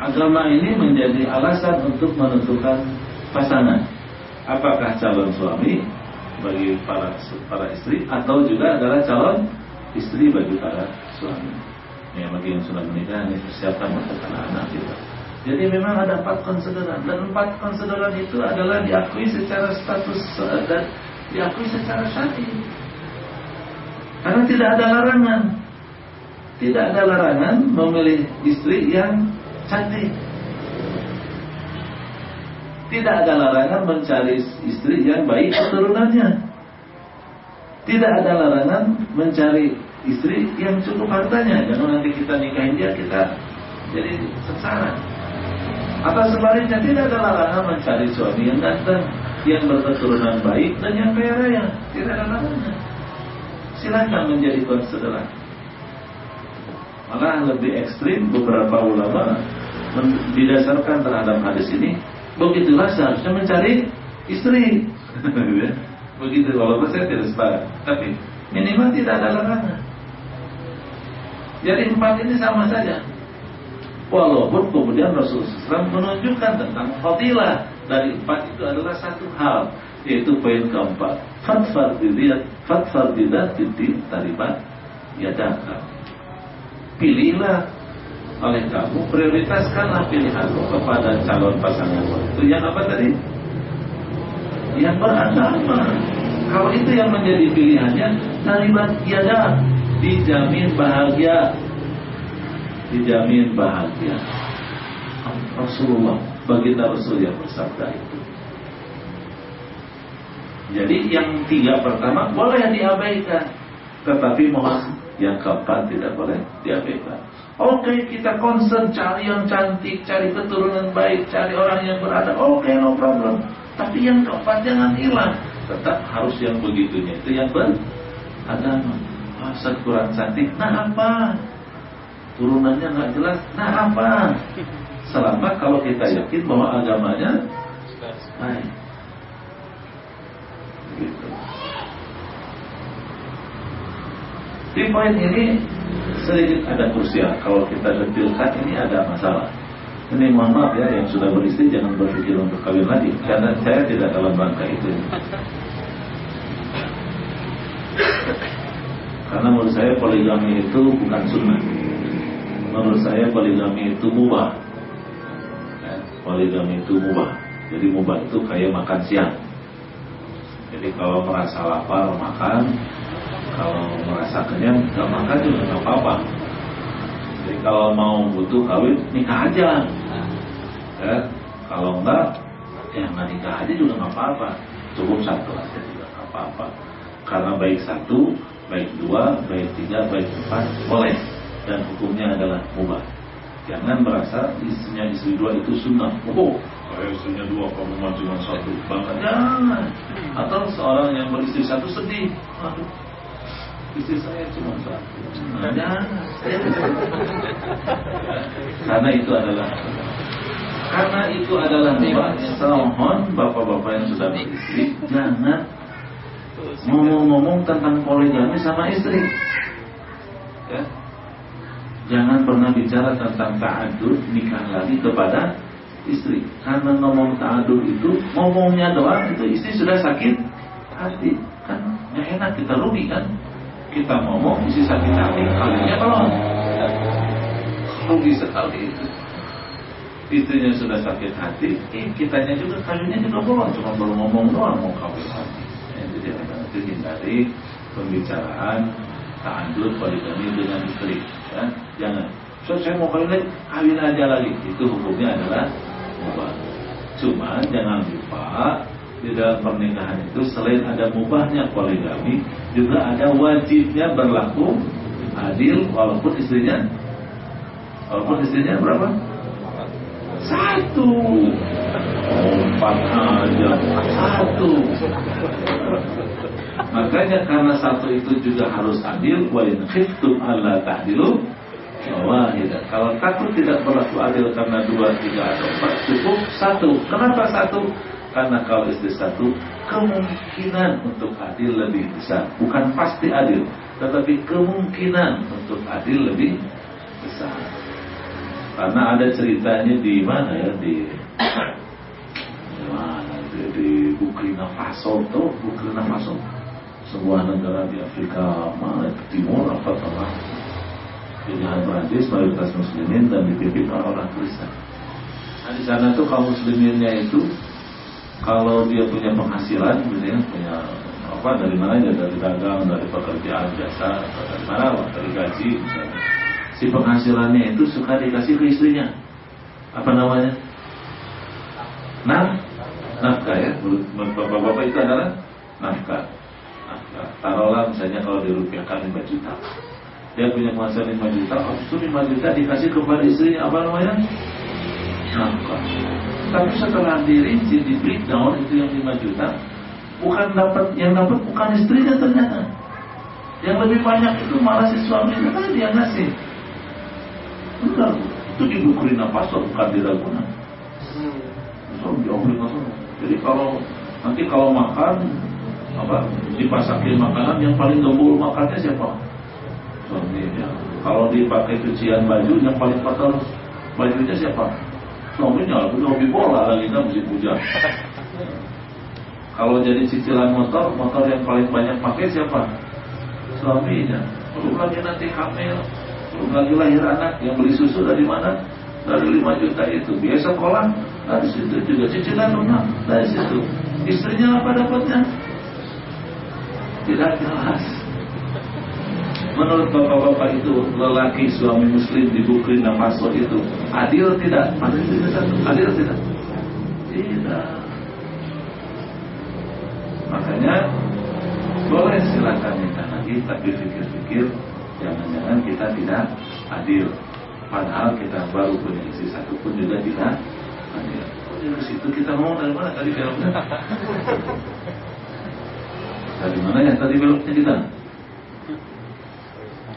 agama ini menjadi alasan untuk menentukan pasangan. Apakah calon suami bagi para istri atau juga adalah calon istri bagi para suami. Ya, bagi yang sudah menikah ini persiapkan untuk anak-anak kita. Jadi memang ada 4 konsideran, dan 4 konsideran itu adalah diakui secara status dan diakui secara syar'i. Karena tidak ada larangan. Tidak ada larangan memilih istri yang cantik. Tidak ada larangan mencari istri yang baik keturunannya. Tidak ada larangan mencari istri yang cukup hartanya. Jangan nanti kita nikahin dia, kita jadi sengsara. Atau sebaliknya, tidak ada larangan mencari suami yang ganteng, yang berketurunan baik, dan yang kaya raya. Tidak ada larangan. Silakan menjadi konsideran. Malah lebih ekstrim, beberapa ulama didasarkan terhadap hadis ini, begitulah seharusnya mencari istri. Begitu, walaupun saya tidak sepakat, tapi minimal tidak ada larangan. Jadi 4 ini sama saja. Walaupun kemudian Rasulullah SAW menunjukkan tentang fadilah dari 4 itu adalah satu hal, yaitu poin keempat, fatfar bidat titik taribat yadaka. Pilihlah oleh kamu, prioritaskanlah pilihanmu kepada calon pasangan itu yang apa tadi? Yang beragama. Kalau itu yang menjadi pilihannya, taribat yada, dijamin bahagia. Dijamin bahagia. Rasulullah, baginda Rasul yang bersabda itu. Jadi yang 3 pertama boleh diabaikan, tetapi mohon yang keempat tidak boleh diabaikan. Oke, kita concern cari yang cantik, cari keturunan baik, cari orang yang beradab. Oke, no problem. Tapi yang keempat jangan hilang. Tetap harus yang begitunya, itu yang beradab. Masa kurang cantik, nah apa? Turunannya nggak jelas, nah apa? Selama kalau kita yakin bahwa agamanya baik. Gitu. Di poin ini sedikit ada krusial. Kalau kita detilkan ini ada masalah. Ini mohon maaf ya, yang sudah beristri jangan berpikir untuk kawin lagi, karena saya tidak dalam rangka itu. Karena menurut saya poligami itu bukan sunnah. Menurut saya poligami itu mubah. Poligami itu mubah. Jadi mubah itu kayak makan siang. Jadi kalau merasa lapar makan, kalau merasa kenyang nggak makan juga nggak apa-apa. Jadi kalau mau butuh kawin nikah aja. Ya, kalau enggak, ya nggak nikah aja juga nggak apa-apa. Cukup 1 aja juga nggak apa-apa. Karena baik 1, baik 2, baik 3, baik 4 boleh. Dan hukumnya adalah mubah. Jangan merasa istrinya istri 2 itu sunnah. Oh, kalau istrinya 2 kamu mah cuma 1 bangga. Jangan. Atau seorang yang beristri 1 sedih. Aduh, istri saya cuma 1. Jangan. Karena itu adalah mubah. Mohon bapak-bapak yang sudah beristri, jangan ngomong-ngomong tentang poligami sama istri. Ya. Jangan pernah bicara tentang ta'adud, nikah lagi kepada istri. Karena ngomong ta'adud itu, ngomongnya doang itu istri sudah sakit hati. Kan gak enak, kita rugi kan. Kita ngomong, istri sakit hati, kalinya belum. Rugi sekali itu. Istrinya sudah sakit hati, kitanya juga, kalinya juga belum. Cuma belum ngomong doang, mau kawin lagi. Jadi itu hindari pembicaraan ta'adud poligami dengan istri. Ya, jangan. So, saya mau kawin aja lagi. Itu hukumnya adalah mubah. Cuma jangan lupa di dalam pernikahan itu selain ada mubahnya poligami, juga ada wajibnya berlaku adil walaupun istrinya berapa? 1. 4 aja 1. Makanya karena 1 itu juga harus adil. Wa in khiftum alla ta'dilu wahidah. Kalau takut tidak berlaku adil karena 2, 3 atau 4, cukup 1. Kenapa 1? Karena kalau istri 1, kemungkinan untuk adil lebih besar. Bukan pasti adil, tetapi kemungkinan untuk adil lebih besar. Karena ada ceritanya di mana ya, di Burkina Faso tuh, Burkina Faso, sebuah negara di Afrika Timur apa tengah, pilihan Prancis, mayoritas muslimin dan dipimpin orang Kristen. Nah di sana tuh kaum musliminnya itu kalau dia punya penghasilan, gitu ya, punya apa dari mana ya, dari dagang, dari pekerjaan jasa, dari mana lah, dari gaji misalnya. Si penghasilannya itu suka dikasih ke istrinya. Apa namanya? Nafkah ya. Menurut bapak-bapak itu adalah nafkah. Taruhlah misalnya kalau dirupiahkan 5 juta. Dia punya penghasilan 5 juta, habis itu 5 juta dikasih kepada istrinya, apa namanya? Nafkah. Tapi setelah dirinci, di breakdown itu yang 5 juta, yang dapat bukan istrinya ternyata. Yang lebih banyak itu malah si suaminya tadi yang ngasih. Benar, itu di Burkina Faso bukan di Laguna. Jadi kalau makan apa dipasakin makanan yang paling gembul makannya siapa? Suaminya. Kalau dipakai cucian baju yang paling kotor bajunya siapa? Suaminya. Udah hobi bola lagi kan musim hujan. Kalau jadi cicilan motor yang paling banyak pakai siapa? Suaminya. Belum lagi nanti hamil, belum lagi lahir anak, yang beli susu dari mana? Dari 5 juta itu. Biaya sekolah dari situ juga, cicilan rumah dari situ. Istrinya apa dapatnya? Tidak jelas. Menurut bapak-bapak itu, lelaki suami muslim di Burkina Faso itu adil tidak? Adil tidak? Tidak. Makanya boleh silakan nikah lagi, tapi pikir-pikir jangan-jangan kita tidak adil. Padahal kita baru punya istri satu pun juga tidak adil. Dari situ kita mau dari mana tadi beloknya? Dari mana ya tadi beloknya kita?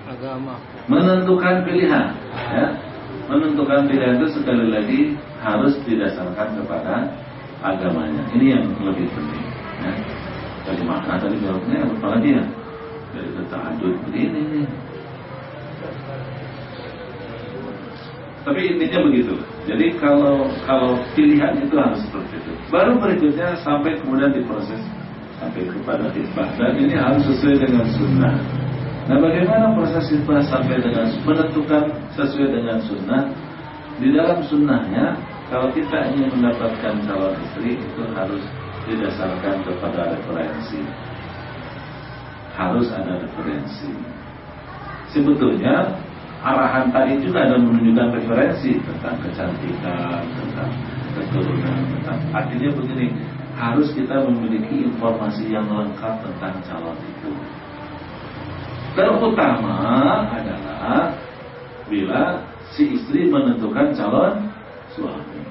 Agama. Menentukan pilihan, ya. Menentukan pilihan itu sekali lagi harus didasarkan kepada agamanya. Ini yang lebih penting. Ya. Dari mana tadi beloknya? Apa lagi ya? Dari tahajud ini. Tapi intinya begitu. Jadi kalau pilihan itu harus seperti itu. Baru berikutnya sampai kemudian diproses sampai kepada khitbah. Dan ini harus sesuai dengan sunnah. Nah, bagaimana proses khitbah sampai dengan menentukan sesuai dengan sunnah? Di dalam sunnahnya, kalau kita ingin mendapatkan calon istri itu harus didasarkan kepada referensi. Harus ada referensi. Sebetulnya arahan tadi juga ada menunjukkan referensi tentang kecantikan, tentang keturunan, tentang artinya begini, harus kita memiliki informasi yang lengkap tentang calon itu. Terutama adalah bila si istri menentukan calon suami.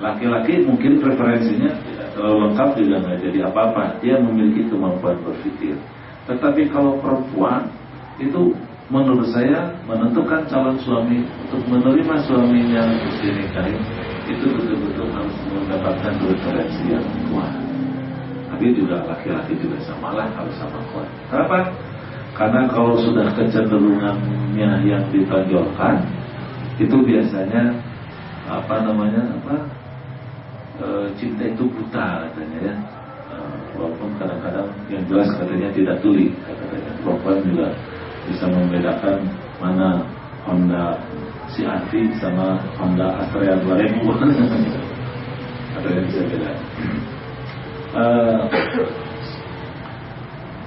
Laki-laki mungkin preferensinya tidak terlalu lengkap juga nggak jadi apa-apa, dia memiliki kemampuan berpikir. Tetapi kalau perempuan itu menurut saya menentukan calon suami untuk menerima suaminya untuk dinikahi itu betul-betul harus mendapatkan referensi yang kuat. Tapi juga laki-laki juga samalah harus sama kuat. Kenapa? Karena kalau sudah kecenderungannya yang ditonjolkan itu biasanya cinta itu buta katanya ya. Walaupun kadang-kadang yang jelas katanya tidak tuli katanya. Perempuan juga bisa membedakan mana Honda CR-V sama Honda Astrea 2000. Ada yang bisa beda.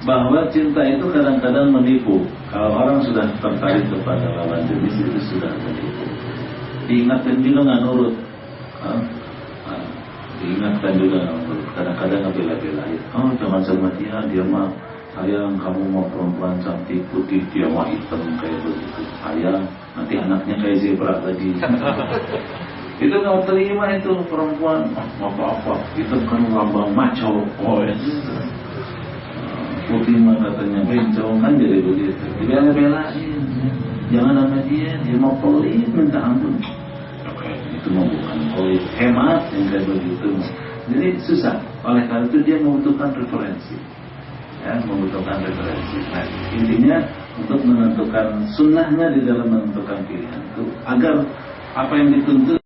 Bahwa cinta itu kadang-kadang menipu. Kalau orang sudah tertarik kepada lawan jenis itu sudah menipu. Diingatkan juga nggak nurut. Diingatkan juga nggak nurut. Kadang-kadang ngebela-belain. Oh jangan sama dia mah sayang, kamu mau perempuan cantik putih, dia mah hitam kayak begitu. Sayang, nanti anaknya kayak zebra lagi. Itu nggak terima itu perempuan. Apa-apa, itu kan lambang maco. Oh ya. Putih mah katanya bencong kan jadi begitu. Dibela-belain. Jangan sama dia mau pelit minta ampun. Oke, itu mah bukan pelit, hemat yang kayak begitu. Jadi susah. Oleh karena itu dia membutuhkan referensi. Ya, membutuhkan referensi. Nah, intinya untuk menentukan sunnahnya di dalam menentukan pilihan itu agar apa yang dituntut